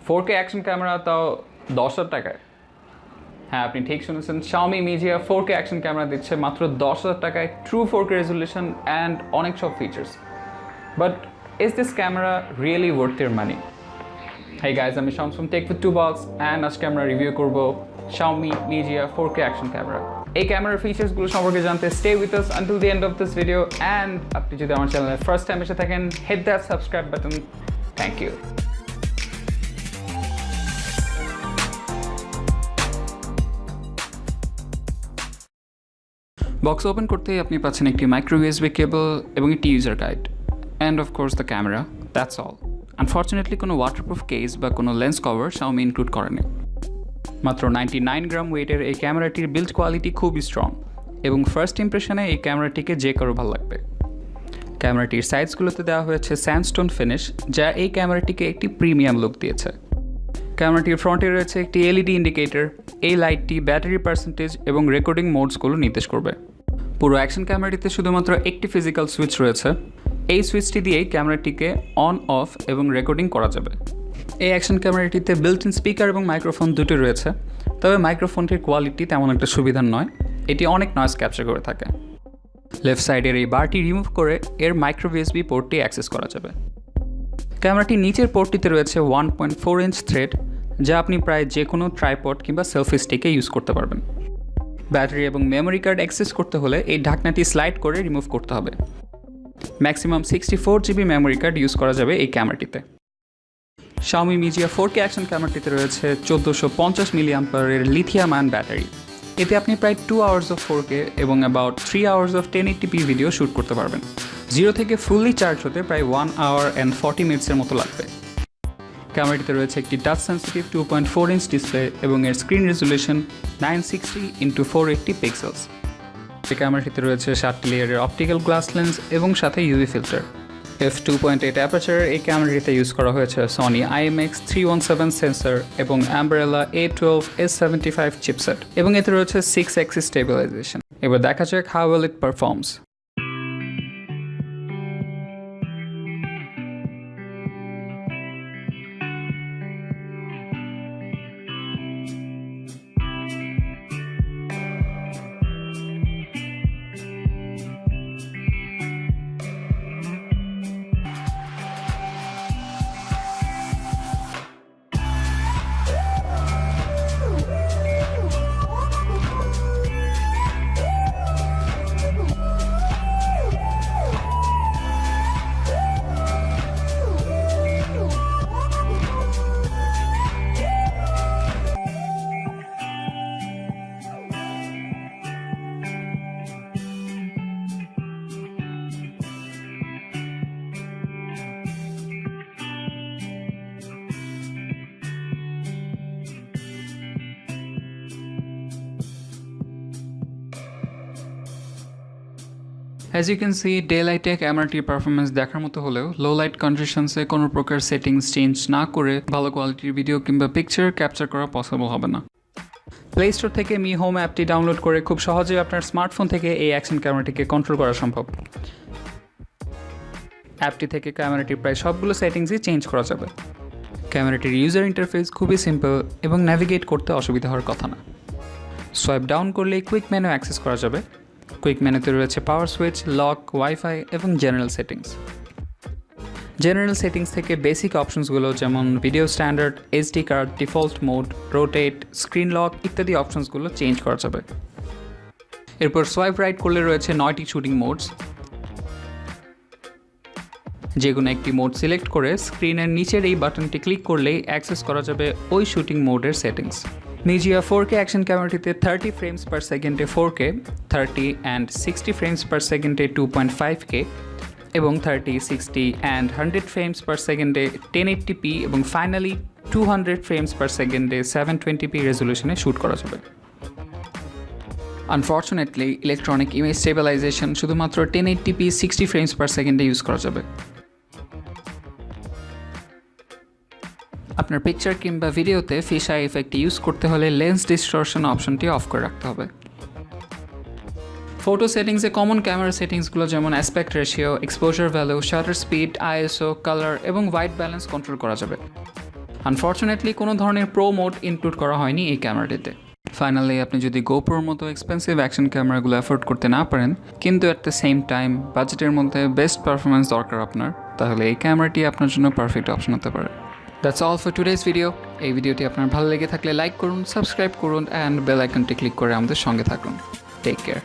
4K action camera তাও 10,000 টাকায়। হ্যাঁ, আপনি ঠিক শুনেছেন, Xiaomi Mijia 4K action camera দিচ্ছে মাত্র 10,000 টাকায়, ট্রু 4K রেজুলেশন অ্যান্ড অনেক সব features. But is this camera really worth your money? Hey guys, আমি Shams from Tech with 2 Bucks and আজকে আমরা রিভিউ করব Xiaomi Mijia 4K action camera. এই ক্যামেরার ফিচার্সগুলো সম্পর্কে জানতে stay with us until the end of this video, and আপনি যদি আমার চ্যানেলে ফার্স্ট টাইম এসে থাকেন, hit that subscribe button. Thank you. Box open করতেই আপনি পাচ্ছেন একটি মাইক্রো ইউএসবি কেবল এবং একটি user guide, and of course the camera, that's all. Unfortunately কোনো ওয়াটারপ্রুফ কেস বা কোনো লেন্স কভার Xiaomi ইনক্লুড করেনি। মাত্র 99 গ্রাম ওয়েটের এই ক্যামেরাটির বিল্ড কোয়ালিটি খুবই স্ট্রং এবং ফার্স্ট ইমপ্রেশনে এই ক্যামেরাটিকে যে কারো ভালো লাগবে। ক্যামেরাটির সাইডসগুলোতে দেওয়া হয়েছে স্যান্ডস্টোন ফিনিশ, যা এই ক্যামেরাটিকে একটি প্রিমিয়াম লুক দিয়েছে। ক্যামেরাটির ফ্রন্টে রয়েছে একটি এলইডি ইন্ডিকেটর। এই লাইটটি ব্যাটারি পার্সেন্টেজ এবং রেকর্ডিং মোডসগুলো নির্দেশ করবে। পুরো অ্যাকশন ক্যামেরাটিতে শুধুমাত্র একটি ফিজিক্যাল সুইচ রয়েছে। এই সুইচটি দিয়েই ক্যামেরাটিকে অন অফ এবং রেকর্ডিং করা যাবে। এই অ্যাকশন ক্যামেরাটিতে বিল্ট ইন স্পিকার এবং মাইক্রোফোন দুটো রয়েছে, তবে মাইক্রোফোনটির কোয়ালিটি তেমন একটা সুবিধার নয়, এটি অনেক নয়েজ ক্যাপচার করে থাকে। লেফট সাইডের এই বারটি রিমুভ করে এর মাইক্রো ইউএসবি পোর্টটি অ্যাক্সেস করা যাবে। ক্যামেরাটির নিচের পোর্টটিতে রয়েছে 1.4 ইঞ্চ থ্রেড, যা আপনি প্রায় যে কোনো ট্রাইপড কিংবা সেলফি স্টিকে ইউজ করতে পারবেন। ব্যাটারি এবং মেমোরি কার্ড অ্যাক্সেস করতে হলে এই ঢাকনাটি স্লাইড করে রিমুভ করতে হবে। Maximum 64 GB memory card use করা যাবে এই ক্যামেরাটিতে। Xiaomi Mijia 4K অ্যাকশন ক্যামেরাটিতে রয়েছে 1450 মিলিঅ্যাম্পিয়ারের লিথিয়াম আয়ন ব্যাটারি। এতে আপনি প্রায় 2 আওয়ার্স অফ 4K এবং about 3 hours of 1080p video shoot করতে পারবেন। জিরো থেকে ফুললি চার্জ হতে প্রায় 1 আওয়ার অ্যান্ড 40 মিনিটসের মতো লাগবে। ক্যামেরাটিতে রয়েছে একটি টাচ সেন্সিটিভ 2.4 ইঞ্চ ডিসপ্লে এবং এর স্ক্রিন রেজুলেশন 960x480 পিক্সেলস। এই ক্যামেরাটিতে রয়েছে 7টি লেয়ারের অপটিক্যাল গ্লাস লেন্স এবং সাথে ইউভি ফিল্টার। f2.8 অ্যাপারচারের এই ক্যামেরাটিতে ইউজ করা হয়েছে Sony IMX317 সেন্সর এবং Ambarella A12 S75 চিপসেট, এবং এতে রয়েছে 6 অ্যাক্সিস স্টেবিলাইজেশন। এবার দেখা যাক how well it performs. As you can see, ডে-লাইটে ক্যামেরাটির পারফরমেন্স দেখার মতো হলেও লো লাইট কন্ডিশনসে কোনো প্রকার সেটিংস চেঞ্জ না করে ভালো কোয়ালিটির ভিডিও কিংবা পিকচার ক্যাপচার করা পসিবল হবে না। প্লে স্টোর থেকে মি হোম অ্যাপটি ডাউনলোড করে খুব সহজেই আপনার স্মার্টফোন থেকে এই অ্যাকশন ক্যামেরাটিকে কন্ট্রোল করা সম্ভব। অ্যাপটি থেকে ক্যামেরাটির প্রায় সবগুলো সেটিংসই চেঞ্জ করা যাবে। ক্যামেরাটির ইউজার ইন্টারফেস খুবই সিম্পল এবং ন্যাভিগেট করতে অসুবিধা হওয়ার কথা না। সোয়াইপ ডাউন করলেই কুইক মেনু অ্যাক্সেস করা যাবে। কুইক মেনুতে রয়েছে পাওয়ার সুইচ, লক, ওয়াইফাই এবং জেনারেল সেটিংস। জেনারেল সেটিংস থেকে বেসিক অপশনসগুলো যেমন video standard, HD card, default mode, rotate, screen lock ইত্যাদি অপশনসগুলো চেঞ্জ করা যাবে। এরপর সোয়াইপ রাইট করলে রয়েছে 9টি শুটিং মোডস। যে কোনো একটি মোড সিলেক্ট করে স্ক্রিনের নিচের এই বাটনটি ক্লিক করলেই অ্যাক্সেস করা যাবে ওই শুটিং মোডের সেটিংস। Mijia 4K অ্যাকশন ক্যামেরাটিতে 30 ফ্রেমস পার সেকেন্ডে 4K, 30 অ্যান্ড 60 ফ্রেমস পার সেকেন্ডে 2.5K এবং 30, 60 অ্যান্ড 100 ফ্রেমস পার সেকেন্ডে 1080p এবং ফাইনালি 200 ফ্রেমস পার সেকেন্ডে 720p রেজলিউশনে শ্যুট করা যাবে। আনফর্চুনেটলি ইলেকট্রনিক ইমেজ স্টেবিলাইজেশন শুধুমাত্র 1080p 60 ফ্রেমস পার সেকেন্ডে ইউজ করা যাবে। আপনার পিকচার কিংবা ভিডিওতে ফিশ আই এফেক্ট ইউজ করতে হলে লেন্স ডিস্টরশন অপশনটি অফ করে রাখতে হবে। ফটো সেটিংসে কমন ক্যামেরা সেটিংসগুলো যেমন aspect ratio, exposure value, shutter speed, ISO, colour এবং হোয়াইট ব্যালেন্স কন্ট্রোল করা যাবে। আনফর্চুনেটলি কোনো ধরনের প্রো মোড ইনক্লুড করা হয়নি এই ক্যামেরাটিতে। ফাইনালি আপনি যদি গোপ্রোর মতো এক্সপেন্সিভ অ্যাকশন ক্যামেরাগুলো অ্যাফোর্ড করতে না পারেন, কিন্তু অ্যাট দ্য সেম টাইম বাজেটের মধ্যে বেস্ট পারফরমেন্স দরকার আপনার, তাহলে এই ক্যামেরাটি আপনার জন্য পারফেক্ট অপশন হতে পারে। That's all for today's video. এই ভিডিওটি আপনার ভালো লেগে থাকলে লাইক করুন, সাবস্ক্রাইব করুন অ্যান্ড বেল আইকনটি ক্লিক করে আমাদের সঙ্গে থাকুন। Take care.